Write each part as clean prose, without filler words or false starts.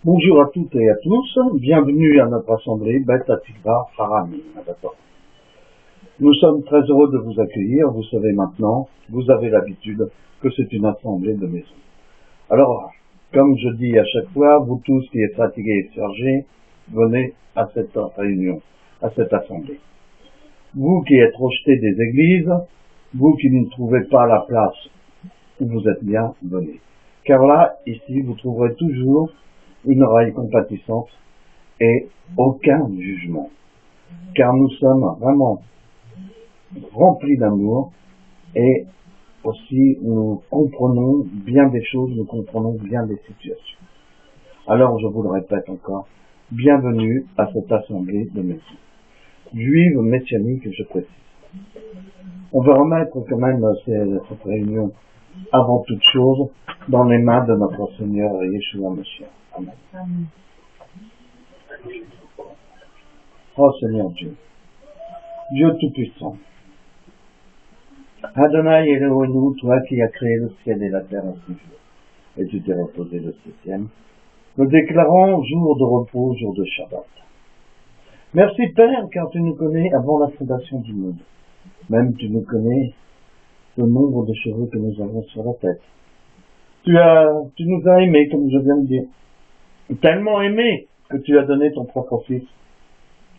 Bonjour à toutes et à tous, bienvenue à notre assemblée Beth Tikva Harami. Nous sommes très heureux de vous accueillir, vous savez maintenant, vous avez l'habitude que c'est une assemblée de maison. Alors, comme je dis à chaque fois, vous tous qui êtes fatigués et chargés, venez à cette réunion, à cette assemblée. Vous qui êtes rejetés des églises, vous qui ne trouvez pas la place où vous êtes bien, venez. Car là, ici, vous trouverez toujours une oreille compatissante et aucun jugement. Car nous sommes vraiment remplis d'amour et aussi nous comprenons bien des choses, nous comprenons bien des situations. Alors je vous le répète encore, bienvenue à cette assemblée de maison. Juive messianique, je précise. On va remettre quand même cette réunion avant toute chose dans les mains de notre Seigneur Yeshua Mashiach. Amen. Amen. Oh Seigneur Dieu, Dieu Tout-Puissant, Adonai Elohenu, toi qui as créé le ciel et la terre en 6 jours, et tu t'es reposé le 7e, nous déclarons jour de repos, jour de Shabbat. Merci Père, car tu nous connais avant la fondation du monde. Même tu nous connais le nombre de cheveux que nous avons sur la tête. Tu nous as aimés, comme je viens de dire. Tellement aimés que tu as donné ton propre Fils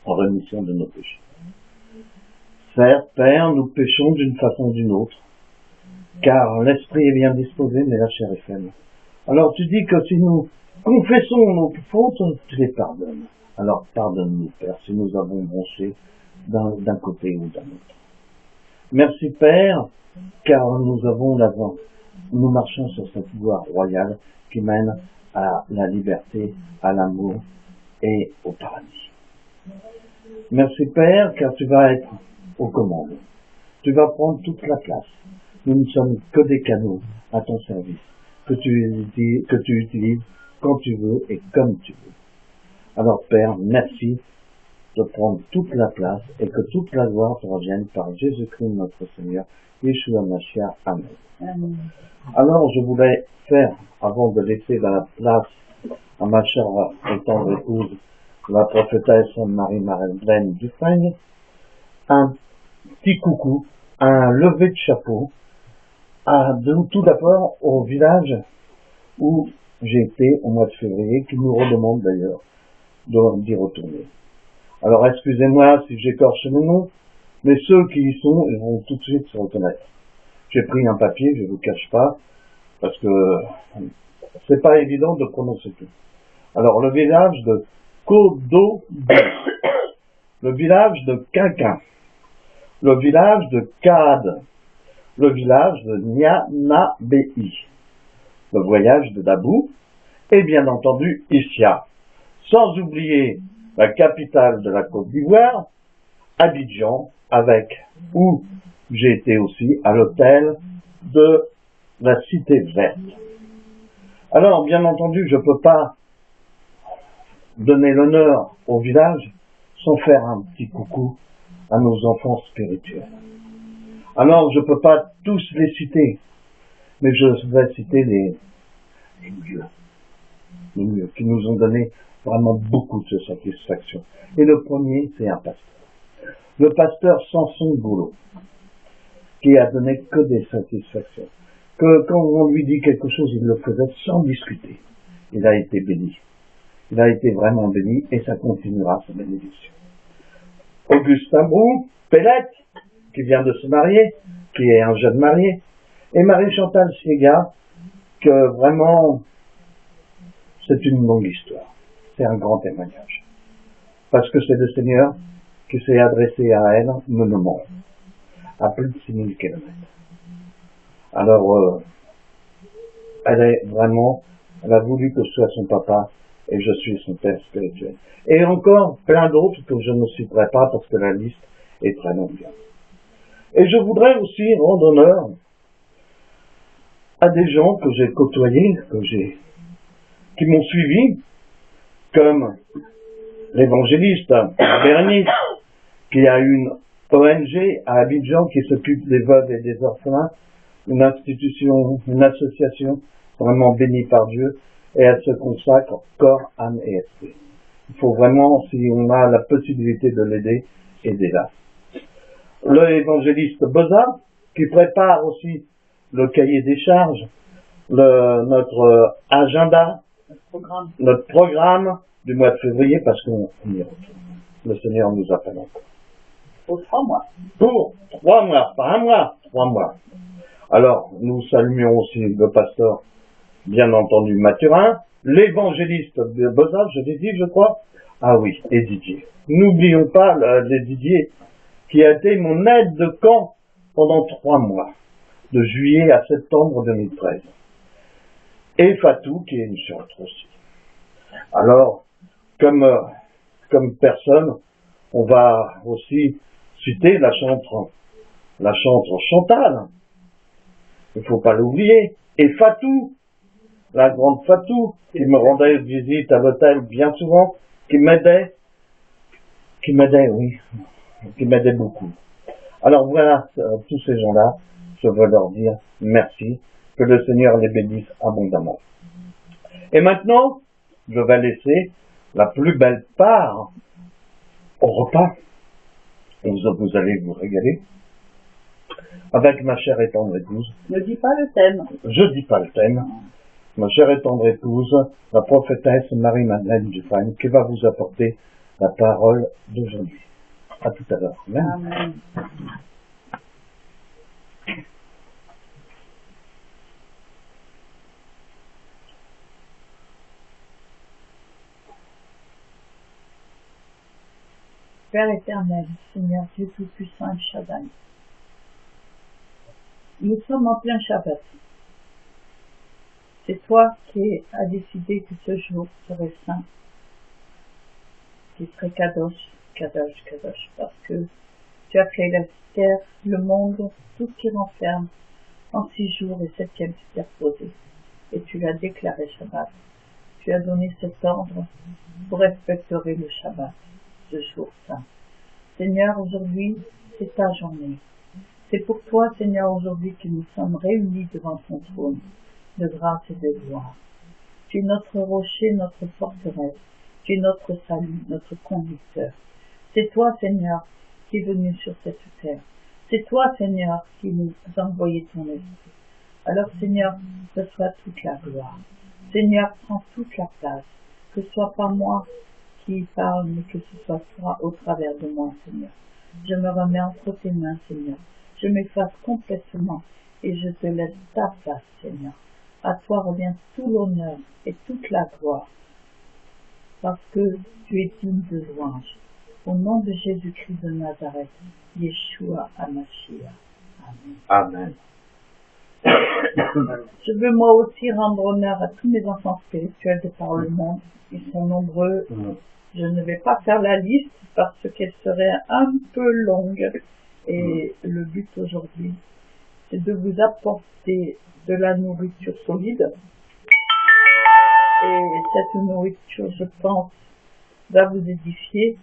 en rémission de nos péchés. Certes, Père, nous péchons d'une façon ou d'une autre, car l'esprit est bien disposé, mais la chair est faible. Alors tu dis que si nous confessons nos fautes, tu les pardonnes. Alors pardonne-nous, Père, si nous avons bronché d'un côté ou d'un autre. Merci, Père, car nous marchons sur cette voie royale qui mène à la liberté, à l'amour et au paradis. Merci Père, car tu vas être aux commandes. Tu vas prendre toute la place. Nous ne sommes que des canaux à ton service, que tu utilises quand tu veux et comme tu veux. Alors Père, merci de prendre toute la place et que toute la gloire te revienne par Jésus-Christ notre Seigneur, Yeshua Mashiach. Amen. Amen. Alors je voulais faire, avant de laisser la place à ma chère et tendre épouse, la prophétesse Marie-Madeleine Dufresne, un petit coucou, un lever de chapeau, tout d'abord au village où j'ai été au mois de février, qui nous redemande d'ailleurs d'y retourner. Alors excusez-moi si j'écorche les noms, mais ceux qui y sont, ils vont tout de suite se reconnaître. J'ai pris un papier, je ne vous cache pas, parce que c'est pas évident de prononcer tout. Alors, le village de Kododou, le village de Quinquin, le village de Cad, le village de Nianabei, le voyage de Dabou, et bien entendu Issia. Sans oublier la capitale de la Côte d'Ivoire, Abidjan, où j'ai été aussi à l'hôtel de la Cité Verte. Alors, bien entendu, je ne peux pas donner l'honneur au village sans faire un petit coucou à nos enfants spirituels. Alors, je ne peux pas tous les citer, mais je vais citer les mieux, qui nous ont donné vraiment beaucoup de satisfaction. Et le premier, c'est un pasteur. Le pasteur Samson Boulot, qui a donné que des satisfactions. Que quand on lui dit quelque chose, il le faisait sans discuter. Il a été béni. Il a été vraiment béni et ça continuera sa bénédiction. Augustin Brou, Pellette, qui vient de se marier, qui est un jeune marié, et Marie-Chantal Siega, que vraiment, c'est une longue histoire. C'est un grand témoignage. Parce que c'est le Seigneur qui s'est adressé à elle, nommément, à plus de 6000 km. Alors, elle a voulu que je sois son papa, et je suis son père spirituel. Et encore plein d'autres que je ne citerai pas parce que la liste est très longue. Et je voudrais aussi rendre honneur à des gens que j'ai côtoyés, qui m'ont suivi, comme l'évangéliste Bérénice, qui a une ONG à Abidjan qui s'occupe des veuves et des orphelins, une association vraiment bénie par Dieu, et elle se consacre corps, âme et esprit. Il faut vraiment, si on a la possibilité de l'aider, aider-la. L'évangéliste Boza, qui prépare aussi le cahier des charges, notre agenda, notre programme du mois de février, parce qu'on y retourne. Le Seigneur nous appelle encore. Pour 3 mois. Pour 3 mois, pas 1 mois, 3 mois. Alors, nous saluons aussi le pasteur, bien entendu, Mathurin, l'évangéliste de Boza, je l'ai dit, je crois. Ah oui, et Didier. N'oublions pas Didier, qui a été mon aide de camp pendant 3 mois, de juillet à septembre 2013. Et Fatou, qui est une sœur aussi. Alors, comme personne, on va aussi citer la chantre Chantal. Il ne faut pas l'oublier. Et Fatou, la grande Fatou, qui me rendait visite à l'hôtel bien souvent, qui m'aidait, oui, qui m'aidait beaucoup. Alors voilà, tous ces gens-là, je veux leur dire merci, que le Seigneur les bénisse abondamment. Et maintenant, je vais laisser la plus belle part au repas. Vous allez vous régaler avec ma chère et tendre épouse. Ne dis pas le thème. Je dis pas le thème. Ma chère et tendre épouse, la prophétesse Marie-Madeleine Dufresne, qui va vous apporter la parole d'aujourd'hui. À tout à l'heure. Amen. Père éternel, Seigneur Dieu Tout-Puissant et Shaddai, nous sommes en plein Shabbat. C'est toi qui as décidé que ce jour serait saint, qui serait Kadosh, Kadosh, Kadosh, parce que tu as créé la terre, le monde, tout ce qui renferme, en 6 jours et 7e tu t'es reposé, et tu l'as déclaré Shabbat. Tu as donné cet ordre pour respecter le Shabbat, ce jour saint. Seigneur, aujourd'hui, c'est ta journée. C'est pour toi, Seigneur, aujourd'hui que nous sommes réunis devant ton trône de grâce et de gloire. Tu es notre rocher, notre forteresse. Tu es notre salut, notre conducteur. C'est toi, Seigneur, qui es venu sur cette terre. C'est toi, Seigneur, qui nous a envoyé ton esprit. Alors, Seigneur, reçois toute la gloire. Seigneur, prends toute la place. Que ce soit pas moi qui parle, mais que ce soit toi au travers de moi, Seigneur. Je me remets entre tes mains, Seigneur. Je m'efface complètement et je te laisse ta place, Seigneur. À toi revient tout l'honneur et toute la gloire, parce que tu es digne de louange. Au nom de Jésus-Christ de Nazareth, Yeshua HaMashiach. Amen. Amen. Je veux moi aussi rendre honneur à tous mes enfants spirituels de par le monde. Ils sont nombreux. Je ne vais pas faire la liste parce qu'elle serait un peu longue. Et le but aujourd'hui, c'est de vous apporter de la nourriture solide. Et cette nourriture, je pense, va vous édifier,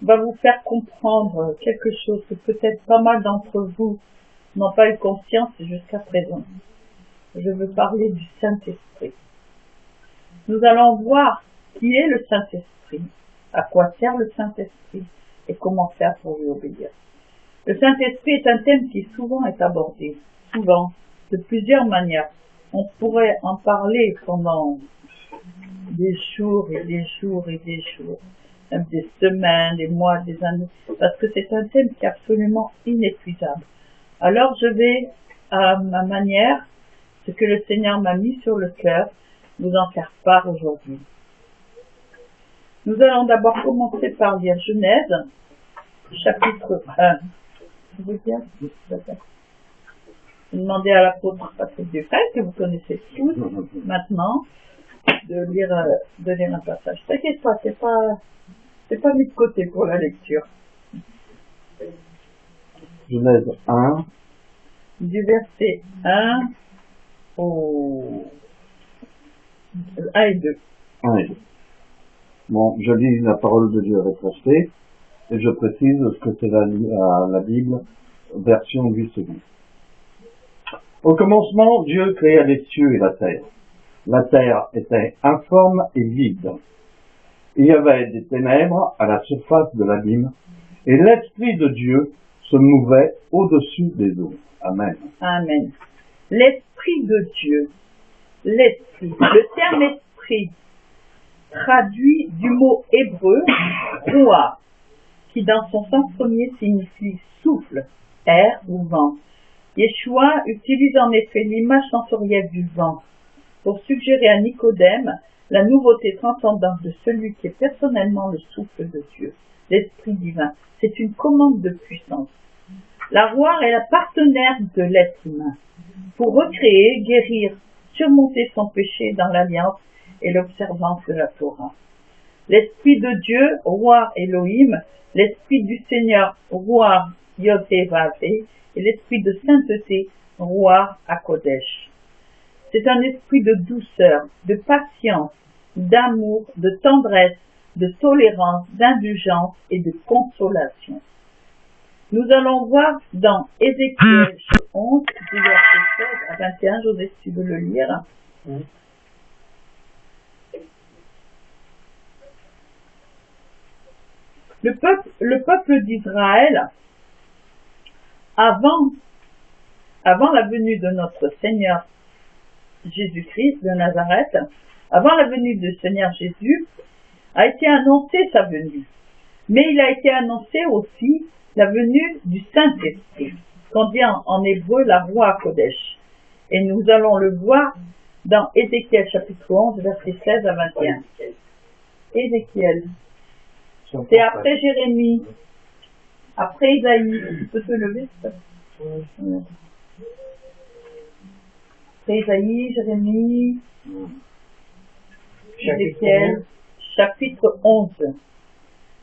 va vous faire comprendre quelque chose que peut-être pas mal d'entre vous n'ont pas eu conscience jusqu'à présent. Je veux parler du Saint-Esprit. Nous allons voir qui est le Saint-Esprit, à quoi sert le Saint-Esprit et comment faire pour lui obéir. Le Saint-Esprit est un thème qui souvent est abordé, souvent, de plusieurs manières. On pourrait en parler pendant des jours et des jours et des jours, même des semaines, des mois, des années, parce que c'est un thème qui est absolument inépuisable. Alors je vais, à ma manière, ce que le Seigneur m'a mis sur le cœur, vous en faire part aujourd'hui. Nous allons d'abord commencer par lire Genèse, chapitre 1. Je vous dire, je demandais à l'apôtre Patrick Dufresne, que vous connaissez tous maintenant, de lire un passage. T'inquiète pas, c'est pas mis de côté pour la lecture. Genèse 1. Du verset 1 au 1 et 2. 1 et 2. Bon, je lis la parole de Dieu rétractée, et je précise ce que c'est la Bible, version 8 secondes. Au commencement, Dieu créa les cieux et la terre. La terre était informe et vide. Il y avait des ténèbres à la surface de l'abîme, et l'Esprit de Dieu se mouvait au-dessus des eaux. Amen. Amen. L'Esprit de Dieu. L'Esprit. Le terme Esprit traduit du mot hébreu Ruach, qui dans son sens premier signifie souffle, air ou vent. Yeshua utilise en effet l'image sensorielle du vent pour suggérer à Nicodème la nouveauté transcendante de celui qui est personnellement le souffle de Dieu, l'Esprit divin. C'est une commande de puissance. La Ruach est la partenaire de l'être humain pour recréer, guérir, surmonter son péché dans l'alliance et l'observance de la Torah. L'Esprit de Dieu, Ruach Elohim, l'Esprit du Seigneur, Ruach Yod-Heh-Vav-Heh, et l'Esprit de sainteté, Ruach HaKodesh. C'est un esprit de douceur, de patience, d'amour, de tendresse, de tolérance, d'indulgence et de consolation. Nous allons voir dans Ézéchiel 11, du verset 16 à 21, Joseph, si tu veux le lire. Le peuple d'Israël, avant la venue de notre Seigneur Jésus-Christ de Nazareth, avant la venue du Seigneur Jésus, a été annoncée sa venue. Mais il a été annoncé aussi la venue du Saint-Esprit, qu'on dit en hébreu la Ruach HaKodesh. Et nous allons le voir dans Ézéchiel chapitre 11, versets 16 à 21. Ézéchiel. C'est après Jérémie, après Isaïe. Tu peux te lever, s'il te plaît? Après Isaïe, Jérémie, Ézéchiel, chapitre 11,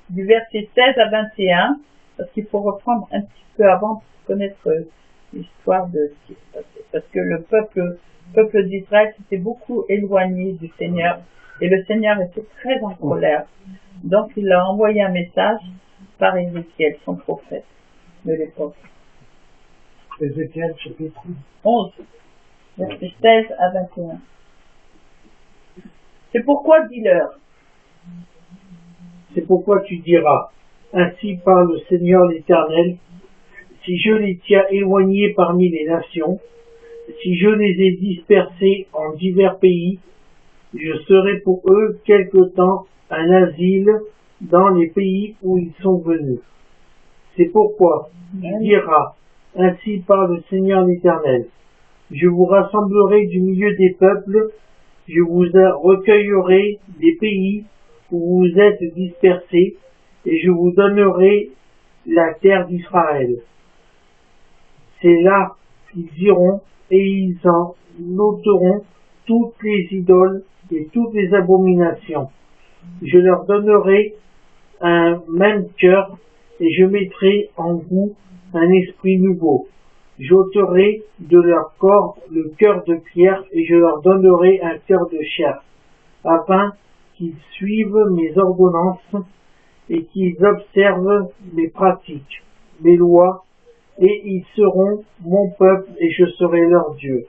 du verset 16 à 21, parce qu'il faut reprendre un petit peu avant pour connaître l'histoire de ce qui s'est passé. Parce que le peuple d'Israël s'était beaucoup éloigné du Seigneur, et le Seigneur était très en colère. Donc il a envoyé un message par Ézéchiel, son prophète de l'époque. Ézéchiel chapitre 11, verset 16 à 21. C'est pourquoi dis-leur. C'est pourquoi tu diras, ainsi parle le Seigneur l'Éternel, si je les tiens éloignés parmi les nations, si je les ai dispersés en divers pays, je serai pour eux quelque temps un asile dans les pays où ils sont venus. C'est pourquoi tu diras, ainsi parle le Seigneur l'Éternel, je vous rassemblerai du milieu des peuples, je vous recueillerai des pays où vous êtes dispersés, et je vous donnerai la terre d'Israël. C'est là qu'ils iront, et ils en ôteront toutes les idoles et toutes les abominations. Je leur donnerai un même cœur, et je mettrai en vous un esprit nouveau. J'ôterai de leur corps le cœur de pierre, et je leur donnerai un cœur de chair, afin qu'ils suivent mes ordonnances et qu'ils observent mes pratiques, mes lois, et ils seront mon peuple et je serai leur Dieu.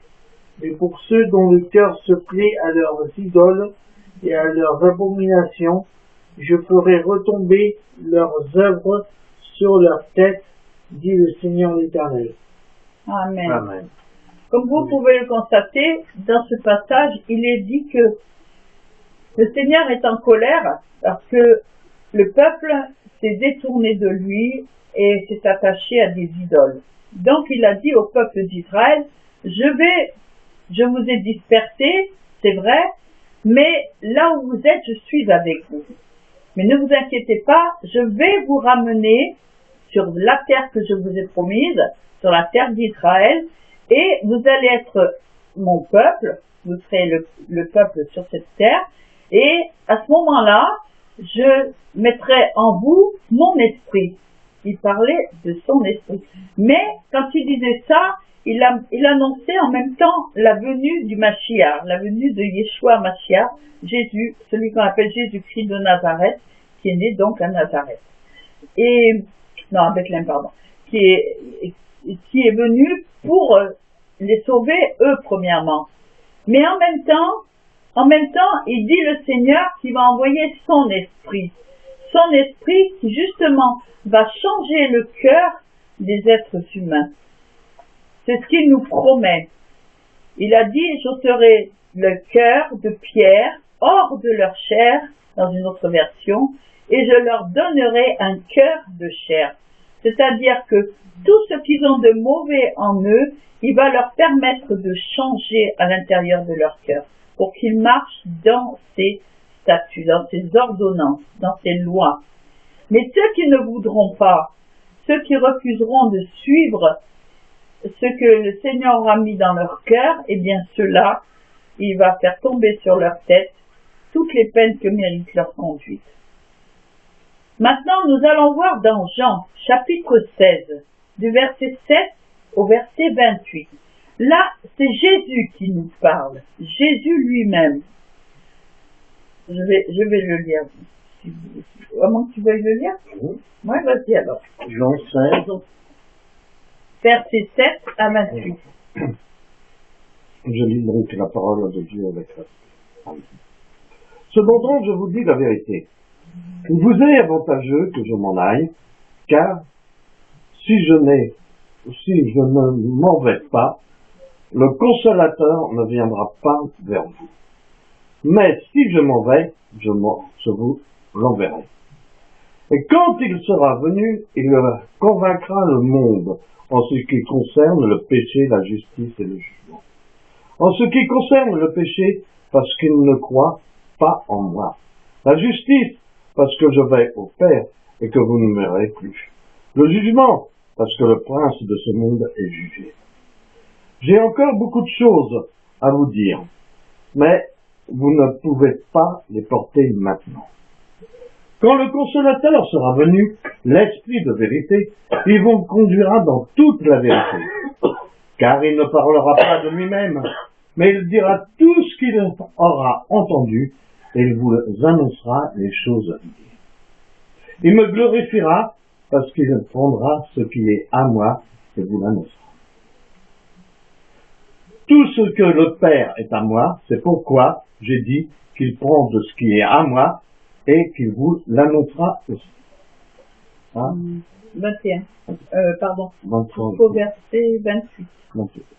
Mais pour ceux dont le cœur se plaît à leurs idoles et à leurs abominations, je ferai retomber leurs œuvres sur leur tête, dit le Seigneur l'Éternel. Amen. Amen. Comme vous pouvez le constater, dans ce passage, il est dit que le Seigneur est en colère parce que le peuple s'est détourné de lui et s'est attaché à des idoles. Donc il a dit au peuple d'Israël, je vous ai dispersés, c'est vrai, mais là où vous êtes, je suis avec vous. Mais ne vous inquiétez pas, je vais vous ramener sur la terre que je vous ai promise, sur la terre d'Israël, et vous allez être mon peuple, vous serez le peuple sur cette terre, et à ce moment-là, je mettrai en vous mon esprit. Il parlait de son esprit. Mais quand il disait ça, il annonçait en même temps la venue du Mashiach, la venue de Yeshua Mashiach, Jésus, celui qu'on appelle Jésus-Christ de Nazareth, qui est né donc à Nazareth. À Bethléem, pardon. Qui est venu pour les sauver eux premièrement. Mais en même temps, En même temps, il dit le Seigneur qu'il va envoyer son esprit. Son esprit qui justement va changer le cœur des êtres humains. C'est ce qu'il nous promet. Il a dit, j'ôterai le cœur de pierre hors de leur chair, dans une autre version, et je leur donnerai un cœur de chair. C'est-à-dire que tout ce qu'ils ont de mauvais en eux, il va leur permettre de changer à l'intérieur de leur cœur, pour qu'ils marchent dans ses statuts, dans ses ordonnances, dans ses lois. Mais ceux qui ne voudront pas, ceux qui refuseront de suivre ce que le Seigneur aura mis dans leur cœur, eh bien ceux-là, il va faire tomber sur leur tête toutes les peines que mérite leur conduite. Maintenant, nous allons voir dans Jean, chapitre 16, du verset 7 au verset 28. Là, c'est Jésus qui nous parle, Jésus lui-même. Je vais le lire. À moins que tu veuilles le lire? Oui, vas-y alors. Jean 16. Verset 7 à 28. Je lis donc la parole de Dieu avec respect. Cependant, je vous dis la vérité. Il vous est avantageux que je m'en aille, car si je ne m'en vais pas, le consolateur ne viendra pas vers vous. Mais si je m'en vais, je vous l'enverrai. Et quand il sera venu, il convaincra le monde en ce qui concerne le péché, la justice et le jugement. En ce qui concerne le péché, parce qu'il ne croit pas en moi. La justice, parce que je vais au Père et que vous ne me verrez plus. Le jugement, parce que le prince de ce monde est jugé. J'ai encore beaucoup de choses à vous dire, mais vous ne pouvez pas les porter maintenant. Quand le consolateur sera venu, l'Esprit de vérité, il vous conduira dans toute la vérité. Car il ne parlera pas de lui-même, mais il dira tout ce qu'il aura entendu, et il vous annoncera les choses à venir. Il me glorifiera, parce qu'il prendra ce qui est à moi, et vous l'annoncera. Tout ce que le Père est à moi, c'est pourquoi j'ai dit qu'il prend de ce qui est à moi, et qu'il vous l'annoncera aussi. Hein? 21. Pardon. 23. Au verset 28.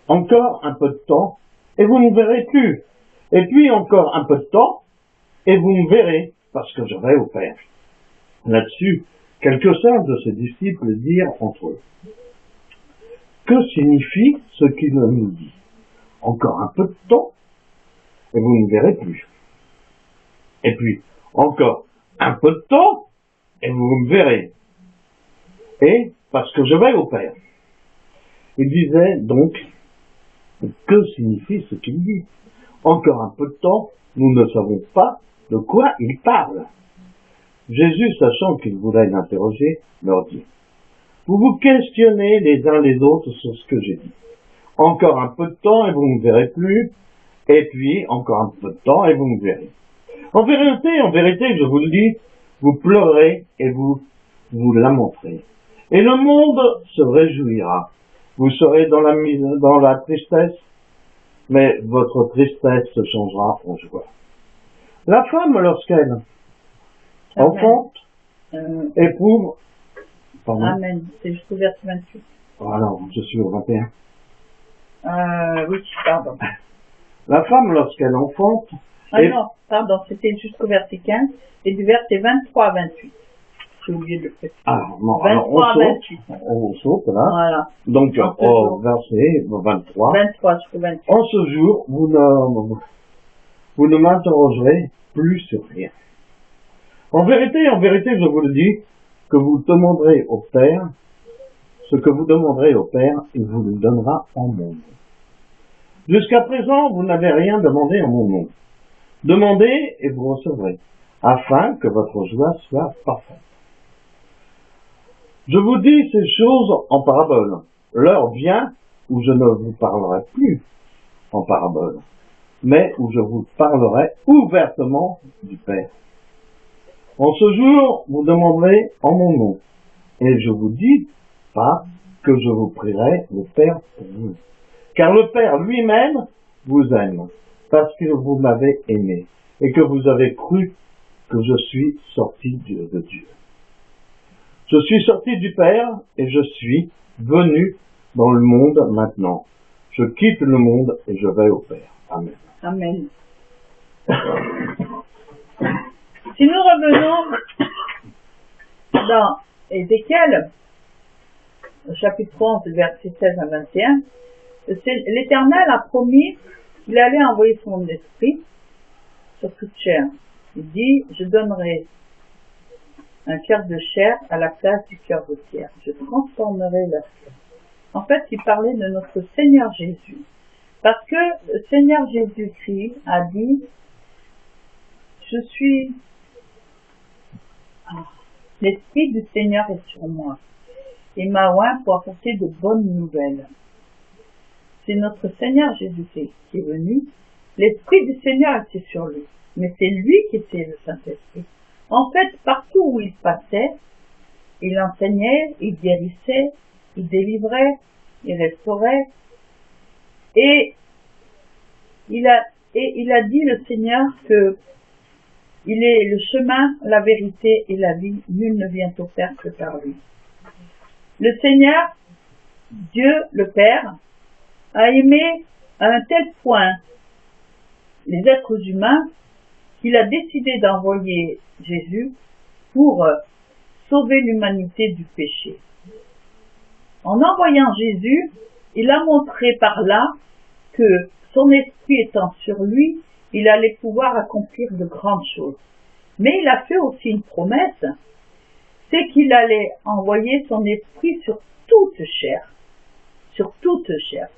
Encore un peu de temps, et vous ne verrez plus. Et puis encore un peu de temps, et vous me verrez, parce que je vais au Père. Là-dessus, quelques-uns de ses disciples dirent entre eux, que signifie ce qu'il nous dit? Encore un peu de temps, et vous ne verrez plus. Et puis, encore un peu de temps, et vous me verrez. Et parce que je vais au Père. Il disait donc, que signifie ce qu'il dit? Encore un peu de temps, nous ne savons pas de quoi il parle. Jésus, sachant qu'il voulait l'interroger, leur dit, vous vous questionnez les uns les autres sur ce que j'ai dit. Encore un peu de temps et vous ne me verrez plus, et puis encore un peu de temps et vous me verrez. En vérité, je vous le dis, vous pleurez et vous lamenterez. Et le monde se réjouira. Vous serez dans la tristesse, mais votre tristesse se changera en joie. La femme, lorsqu'elle enfante, éprouve... Pardon. Amen. C'est jusqu'au verset 28. Voilà, je suis au 21. Oui, pardon. La femme, lorsqu'elle enfante... Non, pardon, c'était jusqu'au verset 15, et du verset 23 à 28. J'ai oublié de le faire. Ah, non, 23 alors à 28. on saute là. Voilà. Donc, au verset 23. 23 jusqu'au 28. En ce jour, vous ne m'interrogerez plus sur rien. En vérité, je vous le dis, que vous demanderez au Père, ce que vous demanderez au Père, il vous le donnera en mon nom. Jusqu'à présent, vous n'avez rien demandé en mon nom. Demandez et vous recevrez, afin que votre joie soit parfaite. Je vous dis ces choses en parabole. L'heure vient où je ne vous parlerai plus en parabole, mais où je vous parlerai ouvertement du Père. En ce jour, vous demanderez en mon nom, et je vous dis pas que je vous prierai le Père pour vous. Car le Père lui-même vous aime, parce que vous m'avez aimé et que vous avez cru que je suis sorti de Dieu. Je suis sorti du Père et je suis venu dans le monde maintenant. Je quitte le monde et je vais au Père. Amen. Amen. Si nous revenons dans Ézéchiel, au chapitre 11, versets 16 à 21, l'Éternel a promis qu'il allait envoyer son esprit sur toute chair. Il dit, je donnerai un cœur de chair à la place du cœur de pierre. Je transformerai leur cœur. En fait, il parlait de notre Seigneur Jésus. Parce que le Seigneur Jésus-Christ a dit, l'Esprit du Seigneur est sur moi. Et m'a oint pour apporter de bonnes nouvelles. C'est notre Seigneur Jésus-Christ qui est venu. L'Esprit du Seigneur était sur lui. Mais c'est lui qui était le Saint-Esprit. En fait, partout où il passait, il enseignait, il guérissait, il délivrait, il restaurait. Et il a dit, le Seigneur, que il est le chemin, la vérité et la vie. Nul ne vient au Père que par lui. Le Seigneur, Dieu le Père, a aimé à un tel point les êtres humains qu'il a décidé d'envoyer Jésus pour sauver l'humanité du péché. En envoyant Jésus, il a montré par là que son esprit étant sur lui, il allait pouvoir accomplir de grandes choses. Mais il a fait aussi une promesse, c'est qu'il allait envoyer son esprit sur toute chair. Sur toute chair.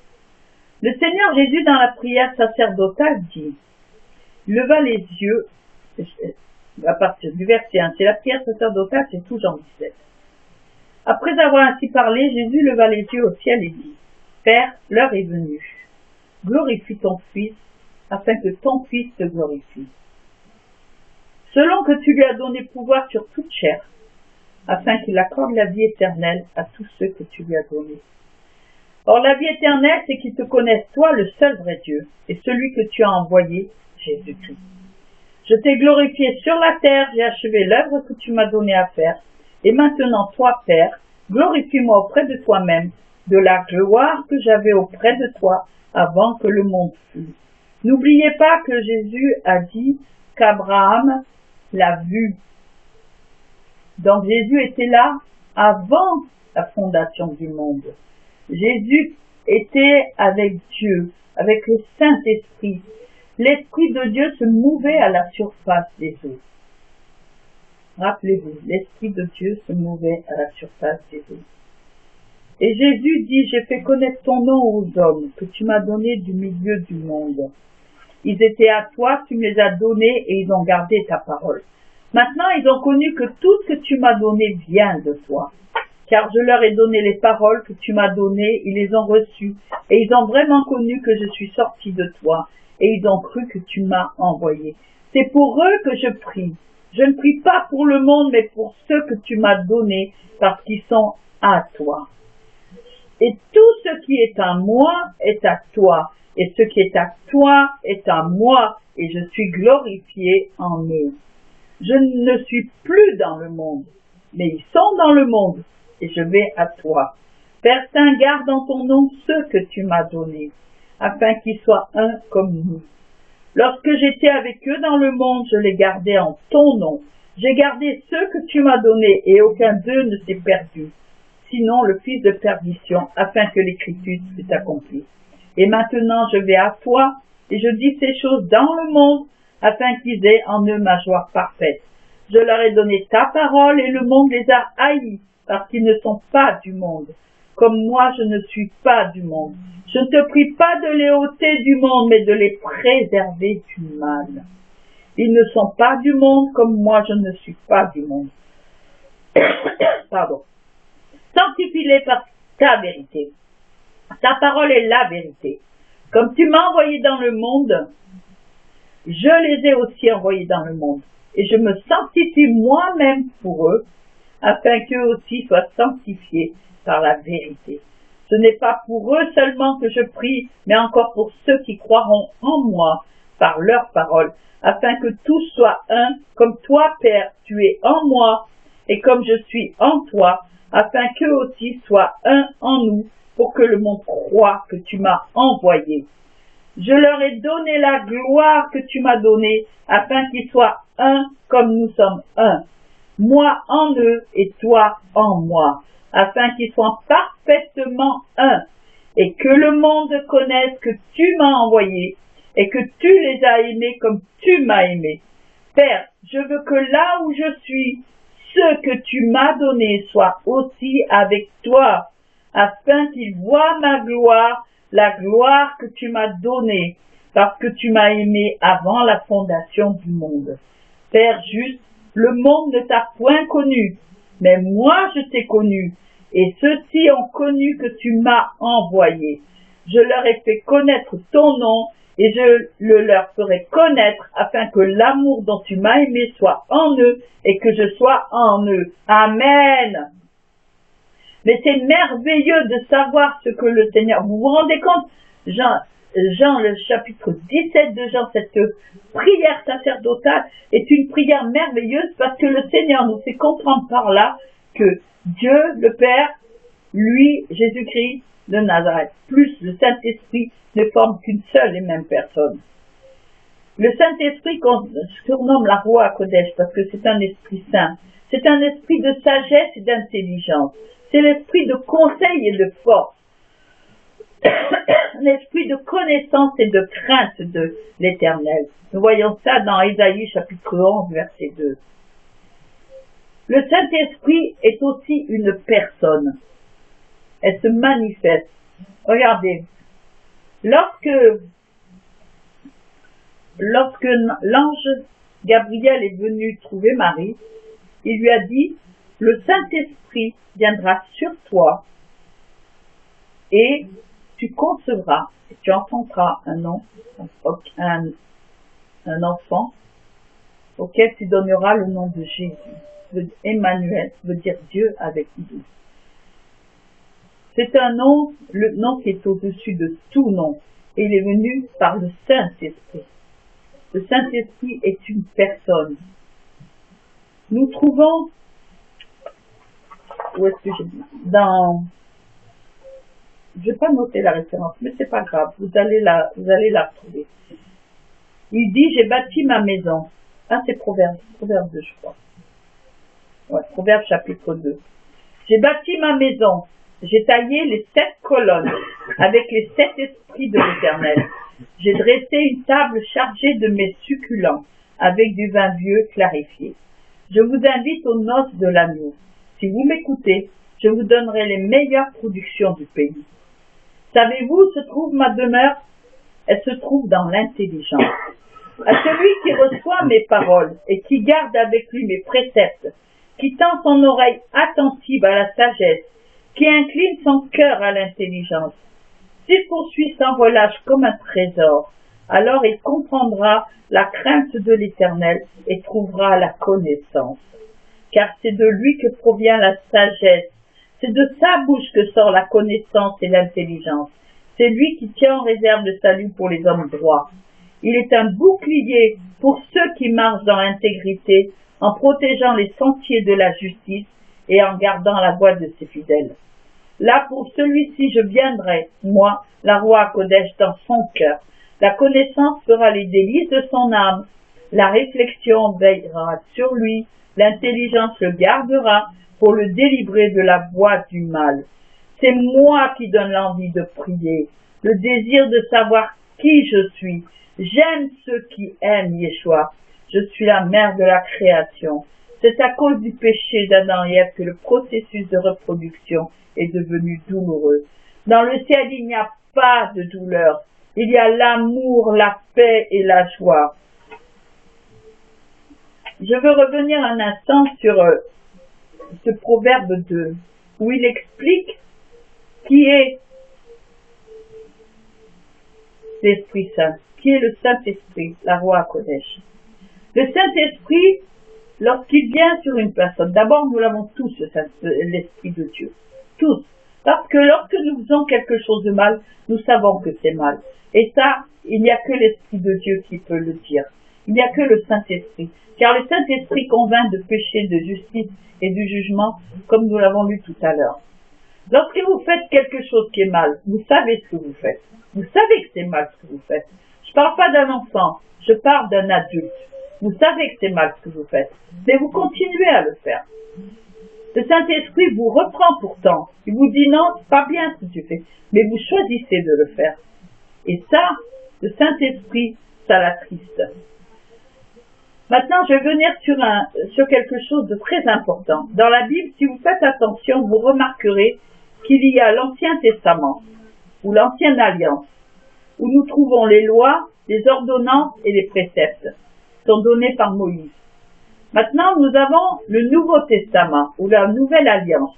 Le Seigneur Jésus, dans la prière sacerdotale, dit, leva les yeux, à partir du verset 1, c'est la prière sacerdotale, c'est tout Jean 17. Après avoir ainsi parlé, Jésus leva les yeux au ciel et dit, Père, l'heure est venue. Glorifie ton Fils, afin que ton Fils te glorifie. Selon que tu lui as donné pouvoir sur toute chair, afin qu'il accorde la vie éternelle à tous ceux que tu lui as donnés. Or, la vie éternelle, c'est qu'ils te connaissent, toi, le seul vrai Dieu, et celui que tu as envoyé, Jésus-Christ. Je t'ai glorifié sur la terre, j'ai achevé l'œuvre que tu m'as donné à faire, et maintenant, toi, Père, glorifie-moi auprès de toi-même, de la gloire que j'avais auprès de toi avant que le monde fût. N'oubliez pas que Jésus a dit qu'Abraham l'a vu. Donc Jésus était là avant la fondation du monde. Jésus était avec Dieu, avec le Saint-Esprit. L'Esprit de Dieu se mouvait à la surface des eaux. Rappelez-vous, l'Esprit de Dieu se mouvait à la surface des eaux. Et Jésus dit, j'ai fait connaître ton nom aux hommes que tu m'as donné du milieu du monde. Ils étaient à toi, tu me les as donnés et ils ont gardé ta parole. Maintenant, ils ont connu que tout ce que tu m'as donné vient de toi. Car je leur ai donné les paroles que tu m'as données, ils les ont reçues, et ils ont vraiment connu que je suis sorti de toi, et ils ont cru que tu m'as envoyé. C'est pour eux que je prie. Je ne prie pas pour le monde, mais pour ceux que tu m'as donnés, parce qu'ils sont à toi. Et tout ce qui est à moi est à toi, et ce qui est à toi est à moi, et je suis glorifié en eux. Je ne suis plus dans le monde, mais ils sont dans le monde, et je vais à toi. Père Saint, garde en ton nom ceux que tu m'as donnés, afin qu'ils soient un comme nous. Lorsque j'étais avec eux dans le monde, je les gardais en ton nom. J'ai gardé ceux que tu m'as donnés, et aucun d'eux ne s'est perdu, sinon le fils de perdition, afin que l'écriture fût accomplie. Et maintenant je vais à toi, et je dis ces choses dans le monde, afin qu'ils aient en eux ma joie parfaite. Je leur ai donné ta parole, et le monde les a haïs, parce qu'ils ne sont pas du monde, comme moi je ne suis pas du monde. Je ne te prie pas de les ôter du monde, mais de les préserver du mal. Ils ne sont pas du monde, comme moi je ne suis pas du monde. Pardon. Sanctifie-les par ta vérité. Ta parole est la vérité. Comme tu m'as envoyé dans le monde, je les ai aussi envoyés dans le monde. Et je me sanctifie moi-même pour eux, afin qu'eux aussi soient sanctifiés par la vérité. Ce n'est pas pour eux seulement que je prie, mais encore pour ceux qui croiront en moi par leur parole, afin que tous soient un, comme toi, Père, tu es en moi, et comme je suis en toi, afin qu'eux aussi soient un en nous, pour que le monde croie que tu m'as envoyé. Je leur ai donné la gloire que tu m'as donnée, afin qu'ils soient un comme nous sommes un. Moi en eux et toi en moi, afin qu'ils soient parfaitement un, et que le monde connaisse que tu m'as envoyé, et que tu les as aimés comme tu m'as aimé. Père, je veux que là où je suis, ceux que tu m'as donnés soient aussi avec toi, afin qu'ils voient ma gloire, la gloire que tu m'as donnée, parce que tu m'as aimé avant la fondation du monde. Père juste, le monde ne t'a point connu, mais moi je t'ai connu, et ceux-ci ont connu que tu m'as envoyé. Je leur ai fait connaître ton nom, et je le leur ferai connaître, afin que l'amour dont tu m'as aimé soit en eux, et que je sois en eux. Amen. Mais c'est merveilleux de savoir ce que le Seigneur... Vous vous rendez compte, Jean, le chapitre 17 de Jean, cette prière sacerdotale est une prière merveilleuse parce que le Seigneur nous fait comprendre par là que Dieu, le Père, lui, Jésus-Christ de Nazareth, plus le Saint-Esprit ne forment qu'une seule et même personne. Le Saint-Esprit qu'on surnomme la Roi Kodesh parce que c'est un esprit saint. C'est un esprit de sagesse et d'intelligence. C'est l'esprit de conseil et de force. L'esprit de connaissance et de crainte de l'Éternel. Nous voyons ça dans Ésaïe chapitre 11 verset 2. Le Saint-Esprit est aussi une personne. Elle se manifeste. Regardez, lorsque l'ange Gabriel est venu trouver Marie, il lui a dit, le Saint-Esprit viendra sur toi et tu concevras et tu enfanteras un enfant auquel tu donneras le nom de Jésus. Emmanuel veut dire Dieu avec nous. C'est un nom, le nom qui est au-dessus de tout nom. Et il est venu par le Saint-Esprit. Le Saint-Esprit est une personne. Nous trouvons, où est-ce que je vais pas noter la référence, mais c'est pas grave, vous allez la retrouver. Il dit, j'ai bâti ma maison. Ah, c'est Proverbe 2, je crois. Ouais, Proverbe chapitre 2. J'ai bâti ma maison. J'ai taillé les 7 colonnes avec les 7 esprits de l'Éternel. J'ai dressé une table chargée de mets succulents avec du vin vieux clarifié. Je vous invite aux noces de l'agneau. Si vous m'écoutez, je vous donnerai les meilleures productions du pays. Savez-vous où se trouve ma demeure? Elle se trouve dans l'intelligence. À celui qui reçoit mes paroles et qui garde avec lui mes préceptes, qui tend son oreille attentive à la sagesse, qui incline son cœur à l'intelligence. S'il poursuit sans relâche comme un trésor, alors il comprendra la crainte de l'Éternel et trouvera la connaissance. Car c'est de lui que provient la sagesse, c'est de sa bouche que sort la connaissance et l'intelligence. C'est lui qui tient en réserve le salut pour les hommes droits. Il est un bouclier pour ceux qui marchent dans l'intégrité, en protégeant les sentiers de la justice et en gardant la voie de ses fidèles. Là, pour celui-ci, je viendrai, moi, la Roi Kodesh, dans son cœur. La connaissance fera les délices de son âme. La réflexion veillera sur lui. L'intelligence le gardera pour le délivrer de la voie du mal. C'est moi qui donne l'envie de prier, le désir de savoir qui je suis. J'aime ceux qui aiment Yeshua. Je suis la mère de la création. C'est à cause du péché d'Adam et Ève que le processus de reproduction est devenu douloureux. Dans le ciel, il n'y a pas de douleur. Il y a l'amour, la paix et la joie. Je veux revenir un instant sur ce proverbe 2, où il explique qui est l'Esprit Saint, qui est le Saint-Esprit, la Roi Kodesh. Le Saint-Esprit, lorsqu'il vient sur une personne, d'abord nous l'avons tous, l'Esprit de Dieu. Tous. Parce que lorsque nous faisons quelque chose de mal, nous savons que c'est mal. Et ça, il n'y a que l'Esprit de Dieu qui peut le dire. Il n'y a que le Saint-Esprit. Car le Saint-Esprit convainc de péché, de justice et du jugement, comme nous l'avons lu tout à l'heure. Lorsque vous faites quelque chose qui est mal, vous savez ce que vous faites. Vous savez que c'est mal ce que vous faites. Je ne parle pas d'un enfant, je parle d'un adulte. Vous savez que c'est mal ce que vous faites, mais vous continuez à le faire. Le Saint-Esprit vous reprend pourtant. Il vous dit non, c'est pas bien ce que tu fais, mais vous choisissez de le faire. Et ça, le Saint-Esprit, ça l'attriste. Maintenant, je vais venir sur quelque chose de très important. Dans la Bible, si vous faites attention, vous remarquerez qu'il y a l'Ancien Testament, ou l'Ancienne Alliance, où nous trouvons les lois, les ordonnances et les préceptes, qui sont donnés par Moïse. Maintenant, nous avons le Nouveau Testament, ou la Nouvelle Alliance,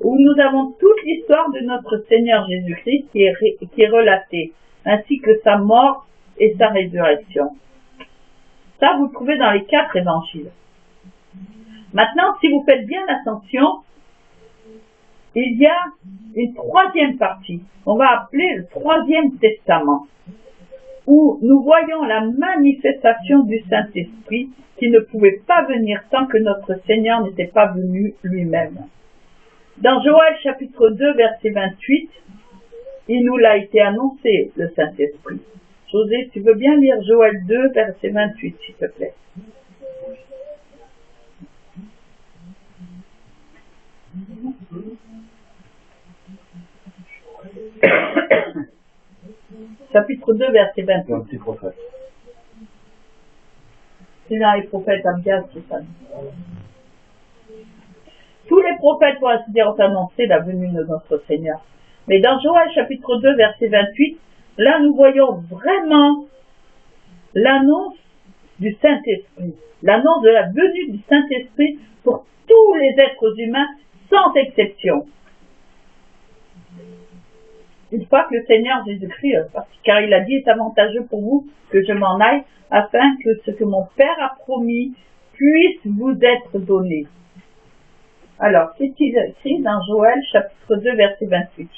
où nous avons toute l'histoire de notre Seigneur Jésus-Christ qui est relatée, ainsi que sa mort et sa résurrection. Ça, vous le trouvez dans les 4 évangiles. Maintenant, si vous faites bien attention, il y a une 3e partie, on va appeler le 3e testament, où nous voyons la manifestation du Saint-Esprit qui ne pouvait pas venir tant que notre Seigneur n'était pas venu lui-même. Dans Joël chapitre 2, verset 28, il nous l'a été annoncé, le Saint-Esprit. José, tu veux bien lire Joël 2, verset 28, s'il te plaît. Chapitre 2, verset 28. Un petit prophète. C'est dans les prophètes Abdias, c'est ça. Tous les prophètes, pour ainsi dire, ont annoncé la venue de notre Seigneur. Mais dans Joël chapitre 2, verset 28, là nous voyons vraiment l'annonce du Saint-Esprit, l'annonce de la venue du Saint-Esprit pour tous les êtres humains, sans exception. Une fois que le Seigneur Jésus-Christ, car il a dit, est avantageux pour vous que je m'en aille, afin que ce que mon Père a promis puisse vous être donné. Alors, qu'est-ce qu'il a écrit dans Joël, chapitre 2, verset 28?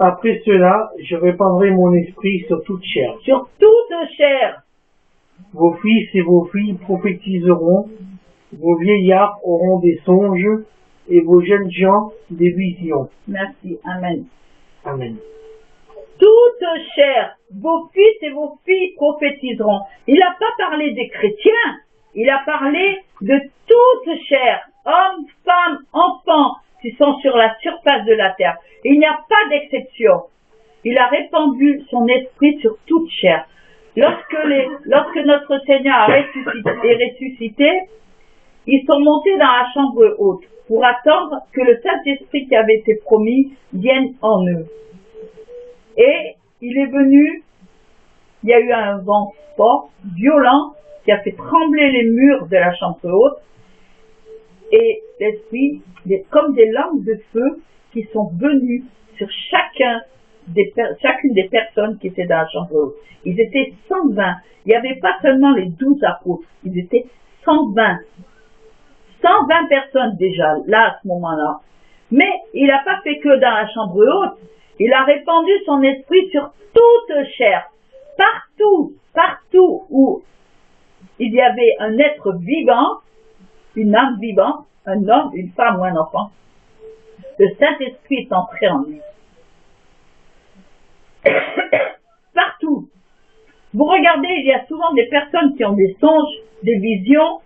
Après cela, je répandrai mon esprit sur toute chair. Sur toute chair. Vos fils et vos filles prophétiseront, vos vieillards auront des songes, et vos jeunes gens des visions. Merci. Amen. Amen. Toute chair, vos fils et vos filles prophétiseront. Il n'a pas parlé des chrétiens, il a parlé de toute chair, hommes, femmes, enfants, qui sont sur la surface de la terre. Il n'y a pas d'exception. Il a répandu son esprit sur toute chair. Lorsque notre Seigneur est ressuscité, ils sont montés dans la chambre haute pour attendre que le Saint-Esprit qui avait été promis vienne en eux. Et il est venu, il y a eu un vent fort, violent, qui a fait trembler les murs de la chambre haute, et l'Esprit, comme des lampes de feu, qui sont venues sur chacune des personnes qui étaient dans la chambre haute. Ils étaient 120. Il n'y avait pas seulement les 12 apôtres, ils étaient 120. 120 personnes déjà, là, à ce moment-là. Mais il n'a pas fait que dans la chambre haute, il a répandu son esprit sur toute chair. Partout où il y avait un être vivant, une âme vivante, un homme, une femme ou un enfant, le Saint-Esprit est entré en lui. Partout. Vous regardez, il y a souvent des personnes qui ont des songes, des visions,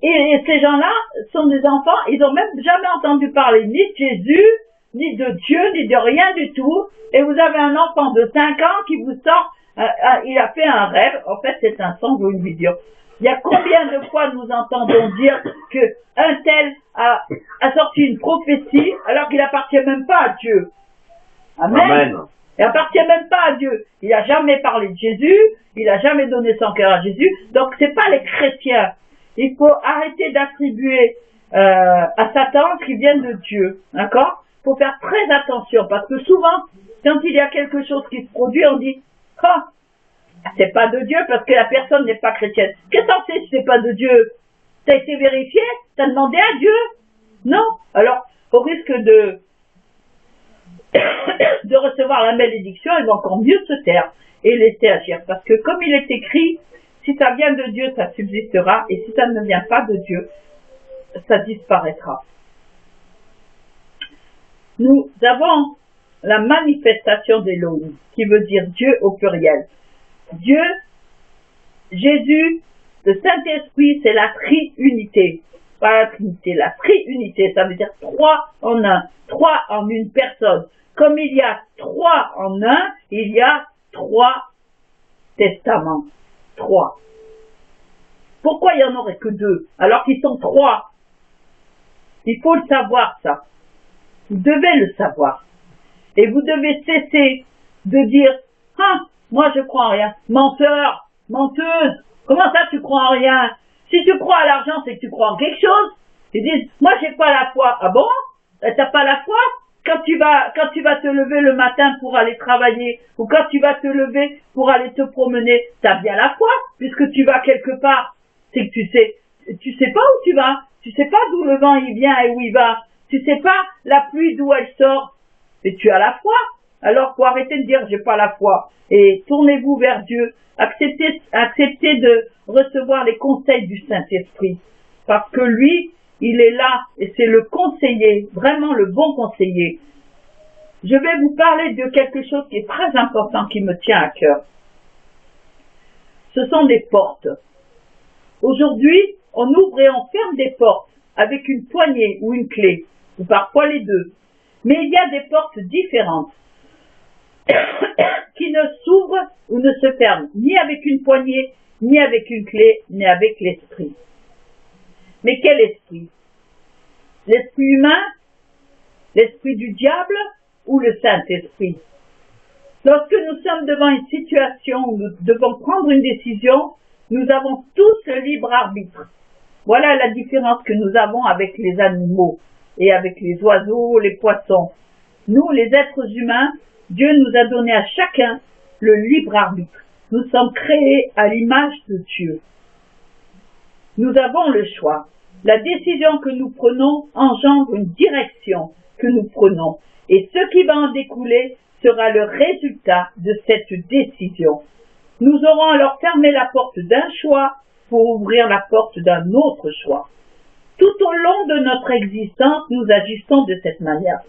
et ces gens-là sont des enfants, ils n'ont même jamais entendu parler ni de Jésus, ni de Dieu, ni de rien du tout, et vous avez un enfant de 5 ans qui vous sort, il a fait un rêve, en fait c'est un songe ou une vision. Il y a combien de fois nous entendons dire que un tel a sorti une prophétie alors qu'il n'appartient même pas à Dieu. Amen. Amen. Il n'appartient même pas à Dieu. Il n'a jamais parlé de Jésus, il n'a jamais donné son cœur à Jésus, donc c'est pas les chrétiens. Il faut arrêter d'attribuer à Satan ce qui vient de Dieu, d'accord? faut faire très attention parce que souvent, quand il y a quelque chose qui se produit, on dit « Ah, c'est pas de Dieu parce que la personne n'est pas chrétienne. » Qu'est-ce que t'en sais si c'est pas de Dieu? T'as été vérifié? T'as demandé à Dieu? Non. Alors, au risque de recevoir la malédiction, il va encore mieux se taire et laisser agir. Parce que comme il est écrit, si ça vient de Dieu, ça subsistera, et si ça ne vient pas de Dieu, ça disparaîtra. Nous avons la manifestation d'Élohim, qui veut dire Dieu au pluriel. Dieu, Jésus, le Saint-Esprit, c'est la triunité. Pas la Trinité, la triunité, ça veut dire 3 en 1, 3 en une personne. Comme il y a 3 en 1, il y a 3 testaments. 3. Pourquoi il n'y en aurait que 2 alors qu'ils sont 3? Il faut le savoir, ça. Vous devez le savoir. Et vous devez cesser de dire « Ah, moi je crois en rien. Menteur, menteuse, comment ça tu crois en rien? Si tu crois à l'argent, c'est que tu crois en quelque chose. » Ils disent « Moi j'ai pas la foi. » Ah bon? T'as pas la foi? Quand tu vas te lever le matin pour aller travailler, ou quand tu vas te lever pour aller te promener, t'as bien la foi, puisque tu vas quelque part. C'est que tu sais pas où tu vas. Tu sais pas d'où le vent il vient et où il va. Tu sais pas la pluie d'où elle sort. Et tu as la foi. Alors, faut arrêter de dire j'ai pas la foi. Et tournez-vous vers Dieu. Acceptez de recevoir les conseils du Saint-Esprit. Parce que lui, il est là et c'est le conseiller, vraiment le bon conseiller. Je vais vous parler de quelque chose qui est très important, qui me tient à cœur. Ce sont des portes. Aujourd'hui, on ouvre et on ferme des portes avec une poignée ou une clé, ou parfois les deux. Mais il y a des portes différentes qui ne s'ouvrent ou ne se ferment ni avec une poignée, ni avec une clé, ni avec l'esprit. Mais quel esprit? L'esprit humain? L'esprit du diable? Ou le Saint-Esprit? Lorsque nous sommes devant une situation où nous devons prendre une décision, nous avons tous le libre arbitre. Voilà la différence que nous avons avec les animaux et avec les oiseaux, les poissons. Nous, les êtres humains, Dieu nous a donné à chacun le libre arbitre. Nous sommes créés à l'image de Dieu. Nous avons le choix. La décision que nous prenons engendre une direction que nous prenons. Et ce qui va en découler sera le résultat de cette décision. Nous aurons alors fermé la porte d'un choix pour ouvrir la porte d'un autre choix. Tout au long de notre existence, nous agissons de cette manière.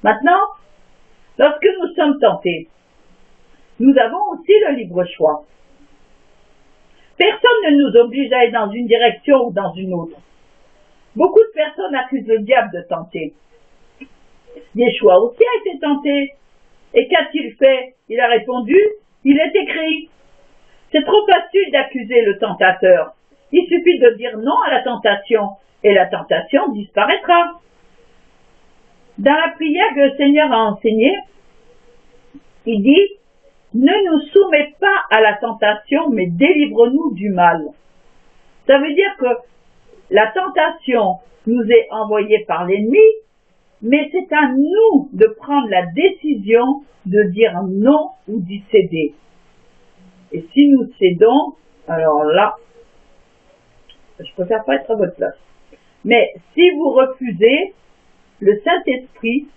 Maintenant, lorsque nous sommes tentés, nous avons aussi le libre choix. Personne ne nous oblige à aller dans une direction ou dans une autre. Beaucoup de personnes accusent le diable de tenter. Yeshua aussi a été tenté. Et qu'a-t-il fait? Il a répondu, il est écrit. C'est trop facile d'accuser le tentateur. Il suffit de dire non à la tentation, et la tentation disparaîtra. Dans la prière que le Seigneur a enseignée, il dit, ne nous soumets pas à la tentation, mais délivre-nous du mal. Ça veut dire que la tentation nous est envoyée par l'ennemi, mais c'est à nous de prendre la décision de dire non ou d'y céder. Et si nous cédons, alors là, je préfère pas être à votre place. Mais si vous refusez, le Saint-Esprit,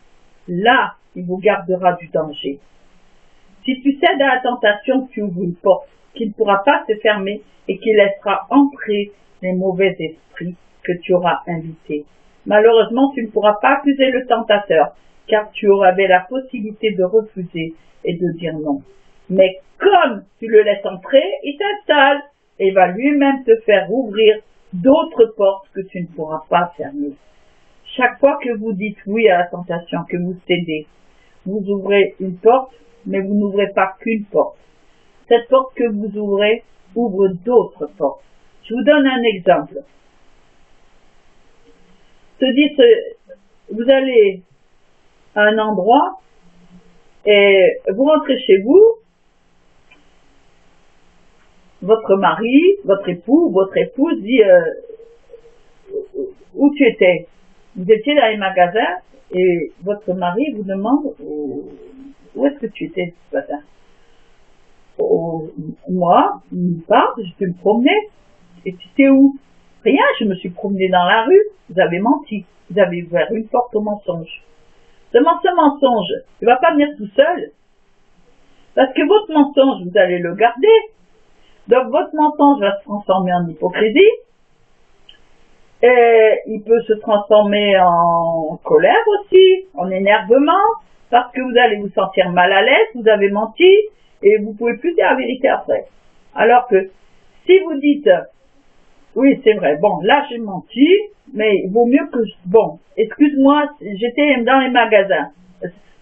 là, il vous gardera du danger. Si tu cèdes à la tentation, tu ouvres une porte qui ne pourra pas se fermer et qui laissera entrer les mauvais esprits que tu auras invités. Malheureusement, tu ne pourras pas accuser le tentateur, car tu avais la possibilité de refuser et de dire non. Mais comme tu le laisses entrer, il t'installe et va lui-même te faire ouvrir d'autres portes que tu ne pourras pas fermer. Chaque fois que vous dites oui à la tentation, que vous cédez, vous ouvrez une porte, mais vous n'ouvrez pas qu'une porte. Cette porte que vous ouvrez ouvre d'autres portes. Je vous donne un exemple. Vous allez à un endroit et vous rentrez chez vous, votre mari, votre époux, votre épouse dit où tu étais? Vous étiez dans les magasins et votre mari vous demande où est-ce que tu étais ce matin? Moi, une part, je me promener. Et tu étais où? Rien, je me suis promenée dans la rue. Vous avez menti. Vous avez ouvert une porte au mensonge. Seulement ce mensonge, il ne va pas venir tout seul. Parce que votre mensonge, vous allez le garder. Donc votre mensonge va se transformer en hypocrisie. Et il peut se transformer en colère aussi, en énervement, parce que vous allez vous sentir mal à l'aise, vous avez menti, et vous pouvez plus dire la vérité après. Alors que si vous dites, oui c'est vrai, bon là j'ai menti, mais il vaut mieux que, bon, excuse-moi, j'étais dans les magasins.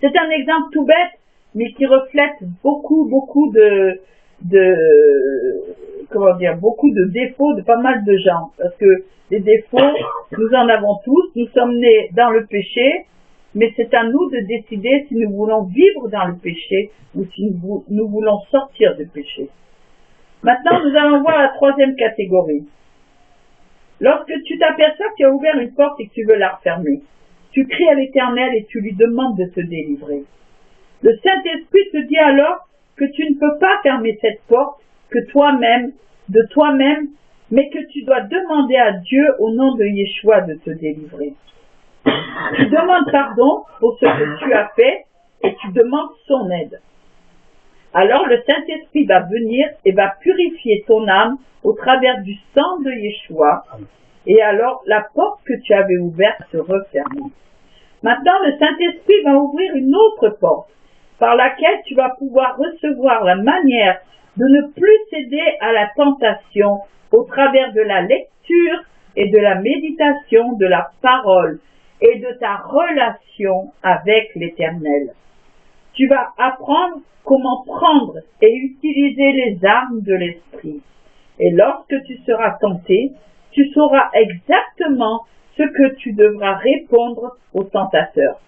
C'est un exemple tout bête, mais qui reflète beaucoup comment dire, beaucoup de défauts de pas mal de gens. Parce que les défauts, nous en avons tous, nous sommes nés dans le péché, mais c'est à nous de décider si nous voulons vivre dans le péché ou si nous voulons sortir du péché. Maintenant, nous allons voir la troisième catégorie. Lorsque tu t'aperçois que tu as ouvert une porte et que tu veux la refermer, tu cries à l'Éternel et tu lui demandes de te délivrer. Le Saint-Esprit te dit alors que tu ne peux pas fermer cette porte de toi-même, mais que tu dois demander à Dieu au nom de Yeshua de te délivrer. Tu demandes pardon pour ce que tu as fait et tu demandes son aide. Alors le Saint-Esprit va venir et va purifier ton âme au travers du sang de Yeshua, et alors la porte que tu avais ouverte se referme. Maintenant le Saint-Esprit va ouvrir une autre porte par laquelle tu vas pouvoir recevoir la manière de ne plus céder à la tentation au travers de la lecture et de la méditation de la parole et de ta relation avec l'Éternel. Tu vas apprendre comment prendre et utiliser les armes de l'esprit. Et lorsque tu seras tenté, tu sauras exactement ce que tu devras répondre au tentateur.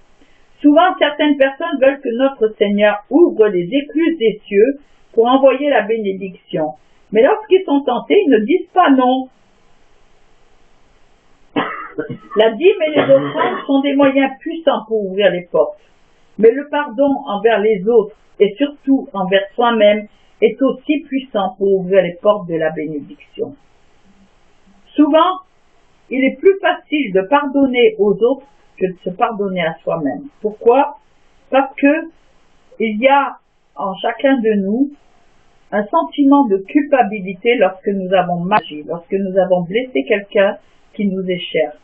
Souvent, certaines personnes veulent que notre Seigneur ouvre les écluses des cieux pour envoyer la bénédiction. Mais lorsqu'ils sont tentés, ils ne disent pas non. La dîme et les offrandes sont des moyens puissants pour ouvrir les portes. Mais le pardon envers les autres et surtout envers soi-même est aussi puissant pour ouvrir les portes de la bénédiction. Souvent, il est plus facile de pardonner aux autres que de se pardonner à soi-même. Pourquoi? Parce que il y a en chacun de nous un sentiment de culpabilité lorsque nous avons mal agi, lorsque nous avons blessé quelqu'un qui nous est cher.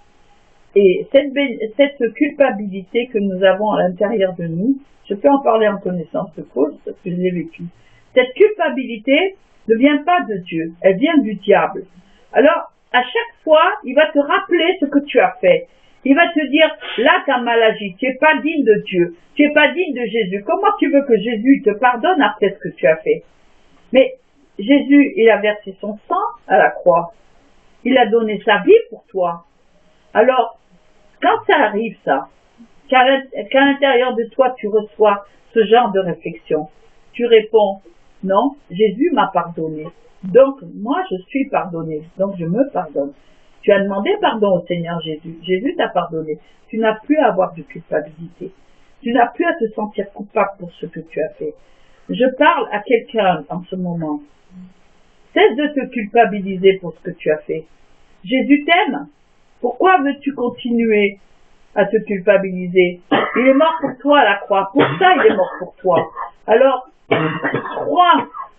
Et cette culpabilité que nous avons à l'intérieur de nous, je peux en parler en connaissance de cause parce que je l'ai vécu. Cette culpabilité ne vient pas de Dieu, elle vient du diable. Alors, à chaque fois, il va te rappeler ce que tu as fait. Il va te dire, là tu as mal agi, tu n'es pas digne de Dieu, tu n'es pas digne de Jésus. Comment tu veux que Jésus te pardonne après ce que tu as fait? Mais Jésus, il a versé son sang à la croix. Il a donné sa vie pour toi. Alors, quand ça arrive ça, qu'à l'intérieur de toi tu reçois ce genre de réflexion, tu réponds, non, Jésus m'a pardonné. Donc, moi je suis pardonné, donc je me pardonne. Tu as demandé pardon au Seigneur Jésus. Jésus t'a pardonné. Tu n'as plus à avoir de culpabilité. Tu n'as plus à te sentir coupable pour ce que tu as fait. Je parle à quelqu'un en ce moment. Cesse de te culpabiliser pour ce que tu as fait. Jésus t'aime. Pourquoi veux-tu continuer à te culpabiliser? Il est mort pour toi à la croix. Pour ça, il est mort pour toi. Alors,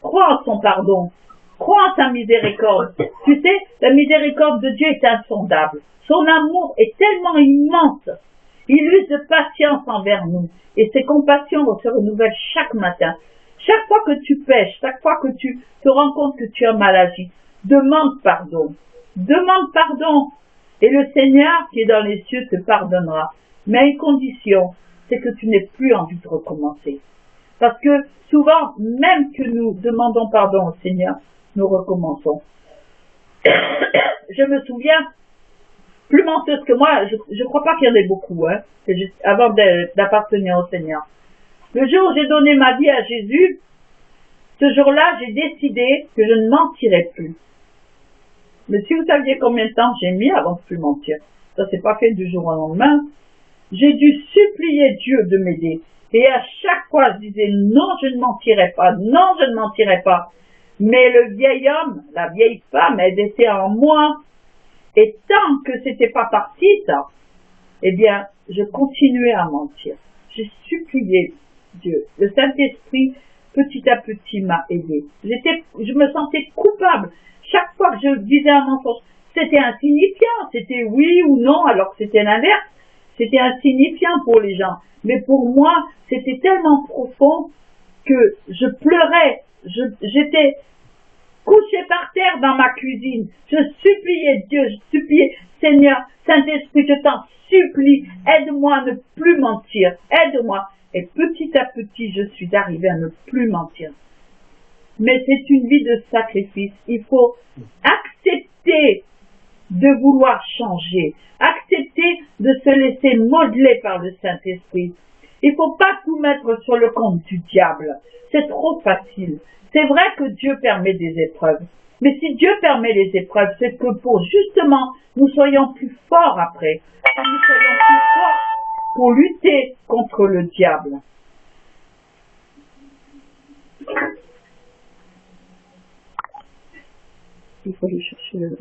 crois en son pardon. Crois en sa miséricorde. Tu sais, la miséricorde de Dieu est insondable. Son amour est tellement immense. Il use de patience envers nous. Et ses compassions se renouvellent chaque matin. Chaque fois que tu pèches, chaque fois que tu te rends compte que tu as mal agi, demande pardon. Demande pardon. Et le Seigneur qui est dans les cieux te pardonnera. Mais à une condition, c'est que tu n'aies plus envie de recommencer. Parce que souvent, même que nous demandons pardon au Seigneur, nous recommençons. Je me souviens, plus menteuse que moi, je crois pas qu'il y en ait beaucoup, hein, avant d'appartenir au Seigneur. Le jour où j'ai donné ma vie à Jésus, ce jour-là, j'ai décidé que je ne mentirais plus. Mais si vous saviez combien de temps j'ai mis avant de plus mentir. Ça s'est pas fait du jour au lendemain. J'ai dû supplier Dieu de m'aider. Et à chaque fois, je disais, non, je ne mentirai pas, non, je ne mentirai pas. Mais le vieil homme, la vieille femme, elle était en moi. Et tant que c'était pas parti, ça, eh bien, je continuais à mentir. J'ai supplié Dieu. Le Saint-Esprit, petit à petit, m'a aidé. Je me sentais coupable. Chaque fois que je disais un mensonge, c'était insignifiant. C'était oui ou non, alors que c'était l'inverse. C'était insignifiant pour les gens. Mais pour moi, c'était tellement profond que je pleurais. J'étais couché par terre dans ma cuisine. Je suppliais Dieu, je suppliais Seigneur, Saint-Esprit, je t'en supplie, aide-moi à ne plus mentir, aide-moi. Et petit à petit, je suis arrivée à ne plus mentir. Mais c'est une vie de sacrifice. Il faut accepter de vouloir changer, accepter de se laisser modeler par le Saint-Esprit. Il ne faut pas tout mettre sur le compte du diable. C'est trop facile. C'est vrai que Dieu permet des épreuves. Mais si Dieu permet les épreuves, c'est que pour justement nous soyons plus forts après. Que nous soyons plus forts pour lutter contre le diable. Il faut aller chercher le...